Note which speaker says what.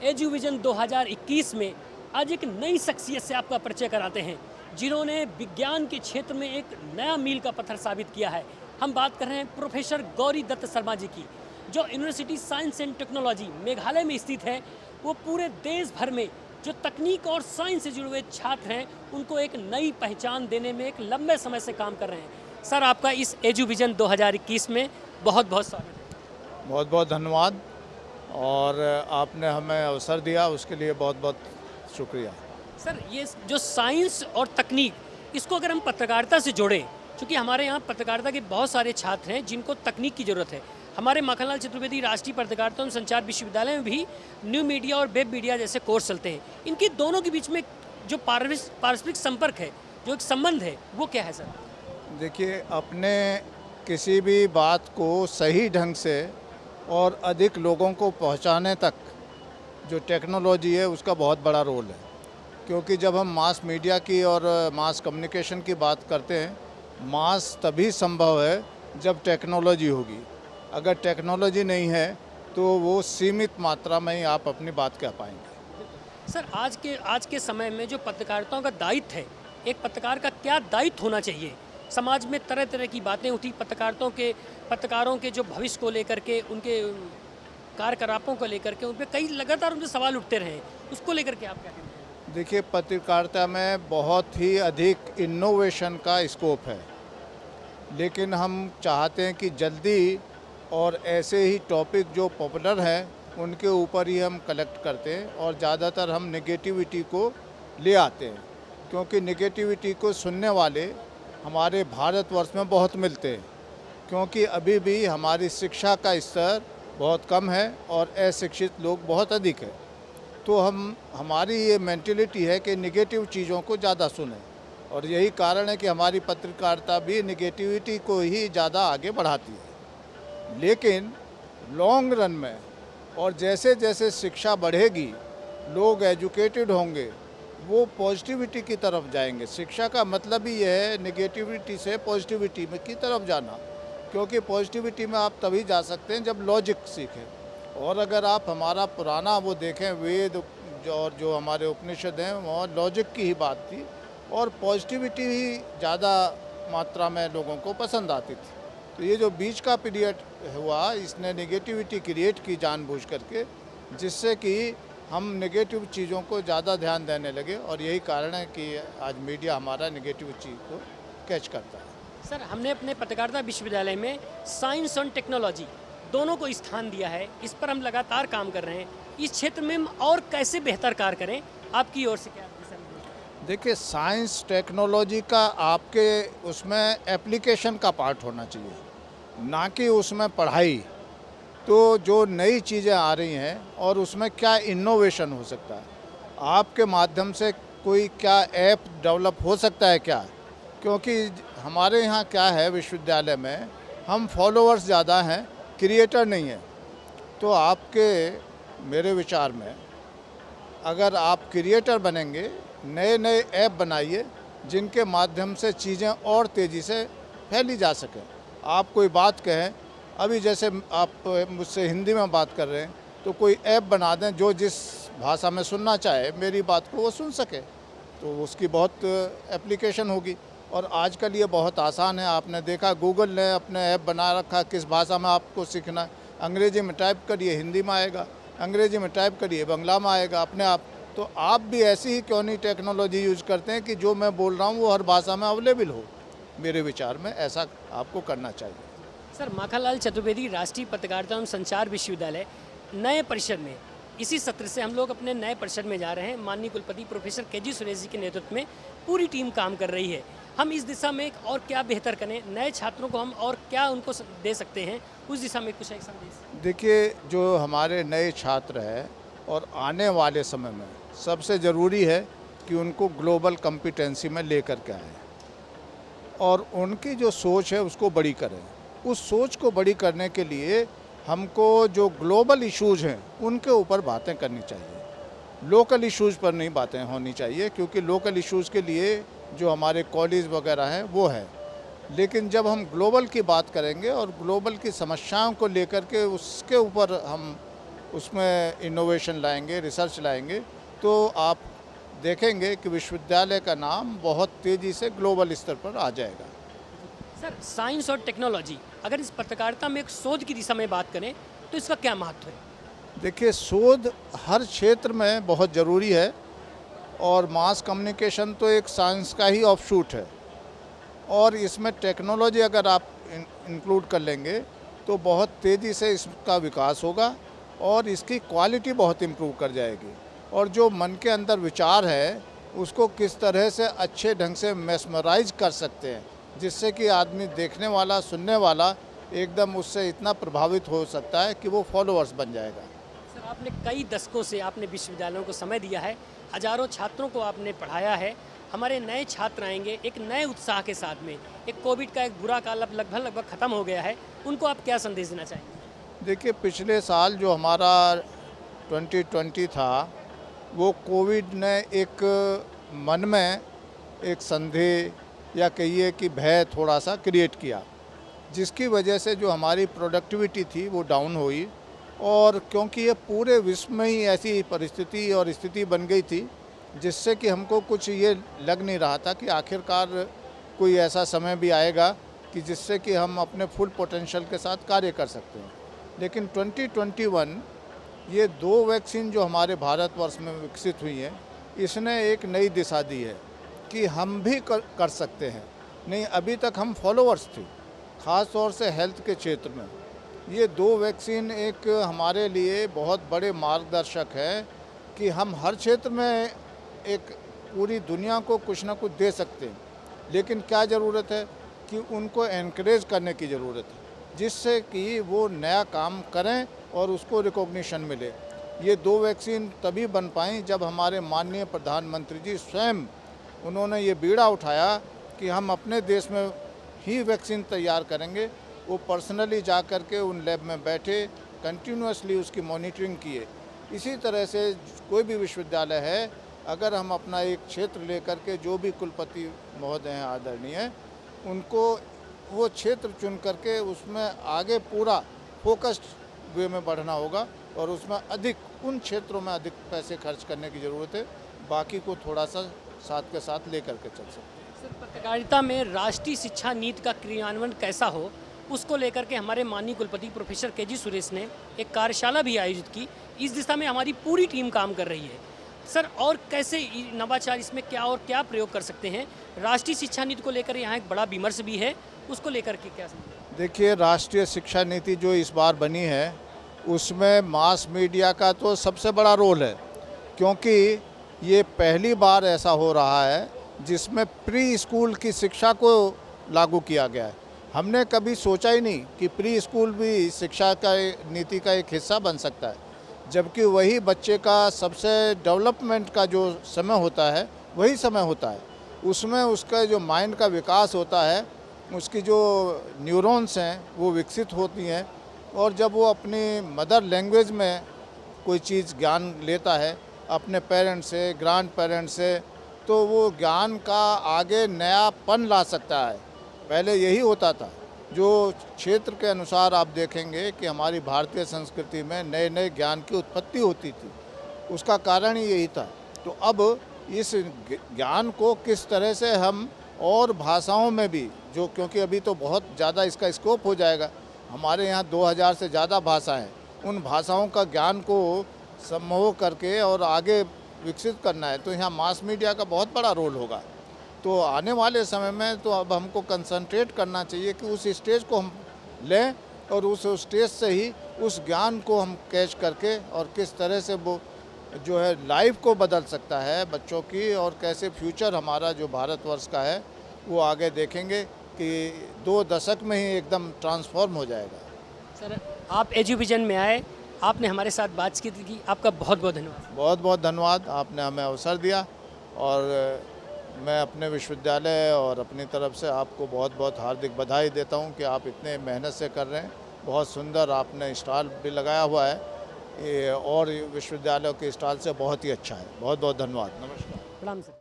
Speaker 1: एजुविजन 2021 में आज एक नई शख्सियत से आपका परिचय कराते हैं, जिन्होंने विज्ञान के क्षेत्र में एक नया मील का पत्थर साबित किया है। हम बात कर रहे हैं प्रोफेसर गौरी दत्त शर्मा जी की, जो university science and technology Meghalaya में स्थित है। वो पूरे देश भर में जो तकनीक और साइंस से जुड़े हुए छात्र हैं, उनको एक नई पहचान देने में एक लंबे समय से काम कर रहे हैं। सर, आपका इस एजुविजन 2021 में बहुत बहुत स्वागत है।
Speaker 2: बहुत बहुत धन्यवाद और आपने हमें अवसर दिया, उसके लिए बहुत बहुत शुक्रिया।
Speaker 1: सर, ये जो साइंस और तकनीक, इसको अगर हम पत्रकारिता से जोड़ें, क्योंकि हमारे यहाँ पत्रकारिता के बहुत सारे छात्र हैं जिनको तकनीक की ज़रूरत है। हमारे माखनलाल चतुर्वेदी राष्ट्रीय पत्रकारिता एवं संचार विश्वविद्यालय में भी न्यू मीडिया और वेब मीडिया जैसे कोर्स चलते हैं। इनके दोनों के बीच में जो पारस्परिक संपर्क है, जो एक संबंध है, वो क्या है सर?
Speaker 2: देखिए, अपने किसी भी बात को सही ढंग से और अधिक लोगों को पहुंचाने तक जो टेक्नोलॉजी है उसका बहुत बड़ा रोल है। क्योंकि जब हम मास मीडिया की और मास कम्युनिकेशन की बात करते हैं, मास तभी संभव है जब टेक्नोलॉजी होगी। अगर टेक्नोलॉजी नहीं है तो वो सीमित मात्रा में ही आप अपनी बात कह पाएंगे।
Speaker 1: सर, आज के समय में जो पत्रकारिताओं का दायित्व है, एक पत्रकार का क्या दायित्व होना चाहिए? समाज में तरह तरह की बातें उठी, पत्रकारों के जो भविष्य को लेकर के, उनके कार्यकलापों को लेकर के, उन पर कई लगातार उनसे सवाल उठते रहे, उसको लेकर के आप क्या कहते हैं?
Speaker 2: देखिए, पत्रकारिता में बहुत ही अधिक इनोवेशन का स्कोप है, लेकिन हम चाहते हैं कि जल्दी और ऐसे ही टॉपिक जो पॉपुलर हैं उनके ऊपर ही हम कलेक्ट करते हैं और ज़्यादातर हम नेगेटिविटी को ले आते हैं, क्योंकि नेगेटिविटी को सुनने वाले हमारे भारतवर्ष में बहुत मिलते हैं। क्योंकि अभी भी हमारी शिक्षा का स्तर बहुत कम है और अशिक्षित लोग बहुत अधिक है। तो हमारी ये मेंटलिटी है कि नेगेटिव चीज़ों को ज़्यादा सुने, और यही कारण है कि हमारी पत्रकारिता भी नेगेटिविटी को ही ज़्यादा आगे बढ़ाती है। लेकिन लॉन्ग रन में और जैसे जैसे शिक्षा बढ़ेगी, लोग एजुकेटेड होंगे, वो पॉजिटिविटी की तरफ जाएंगे। शिक्षा का मतलब ही यह है नेगेटिविटी से पॉजिटिविटी में की तरफ जाना, क्योंकि पॉजिटिविटी में आप तभी जा सकते हैं जब लॉजिक सीखें। और अगर आप हमारा पुराना वो देखें, वेद और जो हमारे उपनिषद हैं, वहाँ लॉजिक की ही बात थी और पॉजिटिविटी ही ज़्यादा मात्रा में लोगों को पसंद आती थी। तो ये जो बीच का पीरियड हुआ, इसने नेगेटिविटी क्रिएट की जानबूझ करके, जिससे कि हम नेगेटिव चीज़ों को ज़्यादा ध्यान देने लगे, और यही कारण है कि आज मीडिया हमारा नेगेटिव चीज़ को कैच करता है।
Speaker 1: सर, हमने अपने पत्रकारिता विश्वविद्यालय में साइंस और टेक्नोलॉजी दोनों को स्थान दिया है। इस पर हम लगातार काम कर रहे हैं। इस क्षेत्र में हम और कैसे बेहतर कार्य करें, आपकी ओर से क्या दिशा निर्देश?
Speaker 2: देखिए, साइंस टेक्नोलॉजी का आपके उसमें एप्लीकेशन का पार्ट होना चाहिए, ना कि उसमें पढ़ाई। तो जो नई चीज़ें आ रही हैं और उसमें क्या इनोवेशन हो सकता है, आपके माध्यम से कोई क्या ऐप डेवलप हो सकता है क्या? क्योंकि हमारे यहाँ क्या है, विश्वविद्यालय में हम फॉलोअर्स ज़्यादा हैं, क्रिएटर नहीं है। तो मेरे विचार में अगर आप क्रिएटर बनेंगे, नए नए ऐप बनाइए जिनके माध्यम से चीज़ें और तेज़ी से फैली जा सकें। आप कोई बात कहें, अभी जैसे आप मुझसे हिंदी में बात कर रहे हैं, तो कोई ऐप बना दें जो जिस भाषा में सुनना चाहे मेरी बात को वो सुन सके, तो उसकी बहुत एप्लीकेशन होगी। और आजकल ये बहुत आसान है, आपने देखा गूगल ने अपने ऐप बना रखा, किस भाषा में आपको सीखना है। अंग्रेजी में टाइप करिए, हिंदी में आएगा, अंग्रेजी में टाइप करिए, बांग्ला में आएगा अपने आप। तो आप भी ऐसी ही क्यों नहीं टेक्नोलॉजी यूज करते हैं कि जो मैं बोल रहा हूँ वो हर भाषा में अवेलेबल हो? मेरे विचार में ऐसा आपको करना चाहिए।
Speaker 1: सर, माखनलाल चतुर्वेदी राष्ट्रीय पत्रकारिता एवं संचार विश्वविद्यालय नए परिसर में, इसी सत्र से हम लोग अपने नए परिसर में जा रहे हैं। माननीय कुलपति प्रोफेसर के.जी. सुरेश जी के नेतृत्व में पूरी टीम काम कर रही है। हम इस दिशा में और क्या बेहतर करें, नए छात्रों को हम और क्या उनको दे सकते हैं, उस दिशा में कुछ एक संदेश।
Speaker 2: देखिए, जो हमारे नए छात्र हैं और आने वाले समय में सबसे ज़रूरी है कि उनको ग्लोबल कॉम्पिटेंसी में लेकर के आएँ और उनकी जो सोच है उसको बड़ी करें। उस सोच को बड़ी करने के लिए हमको जो ग्लोबल इश्यूज़ हैं उनके ऊपर बातें करनी चाहिए, लोकल इश्यूज़ पर नहीं बातें होनी चाहिए। क्योंकि लोकल इश्यूज़ के लिए जो हमारे कॉलेज वगैरह हैं वो है, लेकिन जब हम ग्लोबल की बात करेंगे और ग्लोबल की समस्याओं को लेकर के उसके ऊपर हम उसमें इनोवेशन लाएंगे, रिसर्च लाएंगे, तो आप देखेंगे कि विश्वविद्यालय का नाम बहुत तेज़ी से ग्लोबल स्तर पर आ जाएगा।
Speaker 1: सर, साइंस और टेक्नोलॉजी, अगर इस पत्रकारिता में एक शोध की दिशा में बात करें तो इसका क्या महत्व है?
Speaker 2: देखिए, शोध हर क्षेत्र में बहुत ज़रूरी है और मास कम्युनिकेशन तो एक साइंस का ही ऑफशूट है, और इसमें टेक्नोलॉजी अगर आप इंक्लूड कर लेंगे तो बहुत तेज़ी से इसका विकास होगा और इसकी क्वालिटी बहुत इम्प्रूव कर जाएगी। और जो मन के अंदर विचार है उसको किस तरह से अच्छे ढंग से मेस्मराइज कर सकते हैं, जिससे कि आदमी देखने वाला, सुनने वाला एकदम उससे इतना प्रभावित हो सकता है कि वो फॉलोअर्स बन जाएगा।
Speaker 1: सर, आपने कई दशकों से आपने विश्वविद्यालयों को समय दिया है, हजारों छात्रों को आपने पढ़ाया है। हमारे नए छात्र आएंगे एक नए उत्साह के साथ में, एक कोविड का एक बुरा काल अब लगभग ख़त्म हो गया है, उनको आप क्या संदेश देना चाहेंगे?
Speaker 2: देखिए, पिछले साल जो हमारा 2020 था, वो कोविड ने एक मन में एक संदेह या कहिए कि भय थोड़ा सा क्रिएट किया, जिसकी वजह से जो हमारी प्रोडक्टिविटी थी वो डाउन हुई। और क्योंकि ये पूरे विश्व में ही ऐसी परिस्थिति और स्थिति बन गई थी, जिससे कि हमको कुछ ये लग नहीं रहा था कि आखिरकार कोई ऐसा समय भी आएगा कि जिससे कि हम अपने फुल पोटेंशियल के साथ कार्य कर सकते हैं। लेकिन 2021 ये 2 वैक्सीन जो हमारे भारतवर्ष में विकसित हुई हैं, इसने एक नई दिशा दी है कि हम भी कर सकते हैं। नहीं, अभी तक हम फॉलोअर्स थे, ख़ास तौर से हेल्थ के क्षेत्र में। ये 2 वैक्सीन एक हमारे लिए बहुत बड़े मार्गदर्शक है कि हम हर क्षेत्र में एक पूरी दुनिया को कुछ ना कुछ दे सकते हैं। लेकिन क्या ज़रूरत है कि उनको एनकरेज करने की ज़रूरत है, जिससे कि वो नया काम करें और उसको रिकॉग्निशन मिले। ये 2 वैक्सीन तभी बन पाई जब हमारे माननीय प्रधानमंत्री जी स्वयं उन्होंने ये बीड़ा उठाया कि हम अपने देश में ही वैक्सीन तैयार करेंगे। वो पर्सनली जा कर के उन लैब में बैठे, कंटिन्यूसली उसकी मॉनिटरिंग किए। इसी तरह से कोई भी विश्वविद्यालय है, अगर हम अपना एक क्षेत्र लेकर के, जो भी कुलपति महोदय हैं आदरणीय, उनको वो क्षेत्र चुन करके उसमें आगे पूरा फोकस्ड वे में बढ़ना होगा और उसमें अधिक, उन क्षेत्रों में अधिक पैसे खर्च करने की ज़रूरत है, बाकी को थोड़ा सा साथ के साथ ले करके चल सकते हैं।
Speaker 1: सर, पत्रकारिता में राष्ट्रीय शिक्षा नीति का क्रियान्वयन कैसा हो, उसको लेकर के हमारे माननीय कुलपति प्रोफेसर के जी सुरेश ने एक कार्यशाला भी आयोजित की। इस दिशा में हमारी पूरी टीम काम कर रही है। सर, और कैसे नवाचार, इसमें क्या और क्या प्रयोग कर सकते हैं? राष्ट्रीय शिक्षा नीति को लेकर यहाँ एक बड़ा विमर्श भी है, उसको लेकर के क्या समझे?
Speaker 2: देखिए, राष्ट्रीय शिक्षा नीति जो इस बार बनी है, उसमें मास मीडिया का तो सबसे बड़ा रोल है, क्योंकि ये पहली बार ऐसा हो रहा है जिसमें प्री स्कूल की शिक्षा को लागू किया गया है। हमने कभी सोचा ही नहीं कि प्री स्कूल भी शिक्षा का नीति का एक हिस्सा बन सकता है, जबकि वही बच्चे का सबसे डेवलपमेंट का जो समय होता है, वही समय होता है। उसमें उसका जो माइंड का विकास होता है, उसकी जो न्यूरॉन्स हैं वो विकसित होती हैं, और जब वो अपनी मदर लैंग्वेज में कोई चीज़ ज्ञान लेता है अपने पेरेंट्स से, ग्रैंड पेरेंट्स से, तो वो ज्ञान का आगे नयापन ला सकता है। पहले यही होता था, जो क्षेत्र के अनुसार आप देखेंगे कि हमारी भारतीय संस्कृति में नए नए ज्ञान की उत्पत्ति होती थी, उसका कारण ही यही था। तो अब इस ज्ञान को किस तरह से हम और भाषाओं में भी, जो क्योंकि अभी तो बहुत ज़्यादा इसका स्कोप हो जाएगा, हमारे यहाँ 2000 से ज़्यादा भाषाएं हैं, उन भाषाओं का ज्ञान को समूह करके और आगे विकसित करना है, तो यहाँ मास मीडिया का बहुत बड़ा रोल होगा। तो आने वाले समय में तो अब हमको कंसंट्रेट करना चाहिए कि उस स्टेज को हम लें और उस स्टेज से ही उस ज्ञान को हम कैच करके, और किस तरह से वो जो है लाइफ को बदल सकता है बच्चों की, और कैसे फ्यूचर हमारा जो भारतवर्ष का है वो आगे देखेंगे कि 2 दशक में ही एकदम ट्रांसफॉर्म हो जाएगा।
Speaker 1: सर, आप एजुविजन में आए, आपने हमारे साथ बातचीत की, आपका बहुत बहुत धन्यवाद।
Speaker 2: बहुत बहुत धन्यवाद, आपने हमें अवसर दिया, और मैं अपने विश्वविद्यालय और अपनी तरफ से आपको बहुत बहुत हार्दिक बधाई देता हूं कि आप इतने मेहनत से कर रहे हैं। बहुत सुंदर आपने स्टॉल भी लगाया हुआ है, और विश्वविद्यालयों के स्टॉल से बहुत ही अच्छा है। बहुत बहुत धन्यवाद। नमस्कार।
Speaker 1: प्रणाम सर।